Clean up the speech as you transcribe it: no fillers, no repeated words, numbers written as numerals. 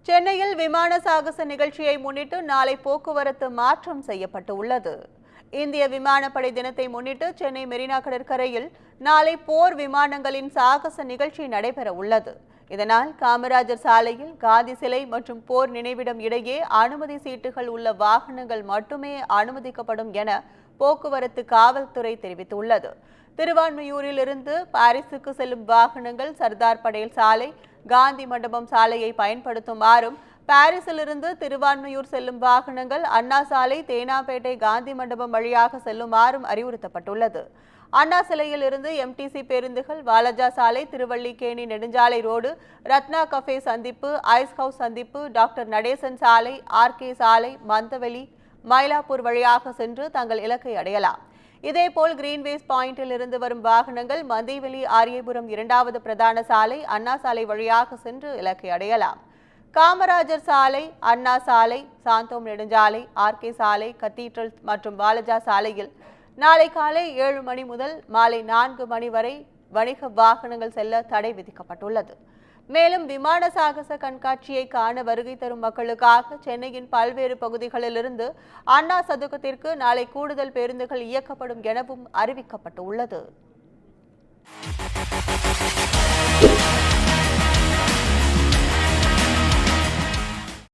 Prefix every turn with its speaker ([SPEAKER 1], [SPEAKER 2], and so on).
[SPEAKER 1] சென்னையில் விமான சாகச நிகழ்ச்சியை முன்னிட்டு நாளை போக்குவரத்து மாற்றம் செய்யப்பட்டுள்ளது. இந்திய விமானப்படை தினத்தை முன்னிட்டு சென்னை மெரினா கடற்கரையில் நாளை போர் விமானங்களின் சாகச நிகழ்ச்சி நடைபெற உள்ளது. இதனால் காமராஜர் சாலையில் காந்தி சிலை மற்றும் போர் நினைவிடம் இடையே அனுமதி சீட்டுகள் உள்ள வாகனங்கள் மட்டுமே அனுமதிக்கப்படும் என போக்குவரத்து காவல்துறை தெரிவித்துள்ளது. திருவான்மியூரில் இருந்து பாரிஸுக்கு செல்லும் வாகனங்கள் சர்தார் படேல் சாலை, காந்தி மண்டபம் சாலையை பயன்படுத்துமாறும், பாரிஸிலிருந்து திருவான்மியூர் செல்லும் வாகனங்கள் அண்ணா சாலை, தேனாம்பேட்டை, காந்தி மண்டபம் வழியாக செல்லுமாறும் அறிவுறுத்தப்பட்டுள்ளது. அண்ணா சிலையில் இருந்து எம்டிசி பேருந்துகள் வாலாஜா சாலை, திருவல்லிக்கேணி நெடுஞ்சாலை ரோடு, ரத்னா கஃபே சந்திப்பு, ஐஸ் ஹவுஸ் சந்திப்பு, டாக்டர் நடேசன் சாலை, ஆர்கே சாலை, மந்தவெளி, மயிலாப்பூர் வழியாக சென்று தங்கள் இலக்கை அடையலாம். இதேபோல் கிரீன்வேஸ் பாயிண்டில் இருந்து வரும் வாகனங்கள் மந்திவெளி, ஆரியபுரம், 2வது பிரதான சாலை, அண்ணா சாலை வழியாக சென்று இலக்கை அடையலாம். காமராஜர் சாலை, அண்ணா சாலை, சாந்தோம் நெடுஞ்சாலை, ஆர்கே சாலை, கத்தீட்ரல் மற்றும் வாலாஜா சாலையில் நாளை காலை 7 மணி முதல் மாலை 4 மணி வரை வணிக வாகனங்கள் செல்ல தடை விதிக்கப்பட்டுள்ளது. மேலும் விமான சாகச கண்காட்சியை காண வருகை தரும் மக்களுக்காக சென்னையின் பல்வேறு பகுதிகளிலிருந்து அண்ணா சதுக்கத்திற்கு நாளை கூடுதல் பேருந்துகள் இயக்கப்படும் எனவும் அறிவிக்கப்பட்டுள்ளது.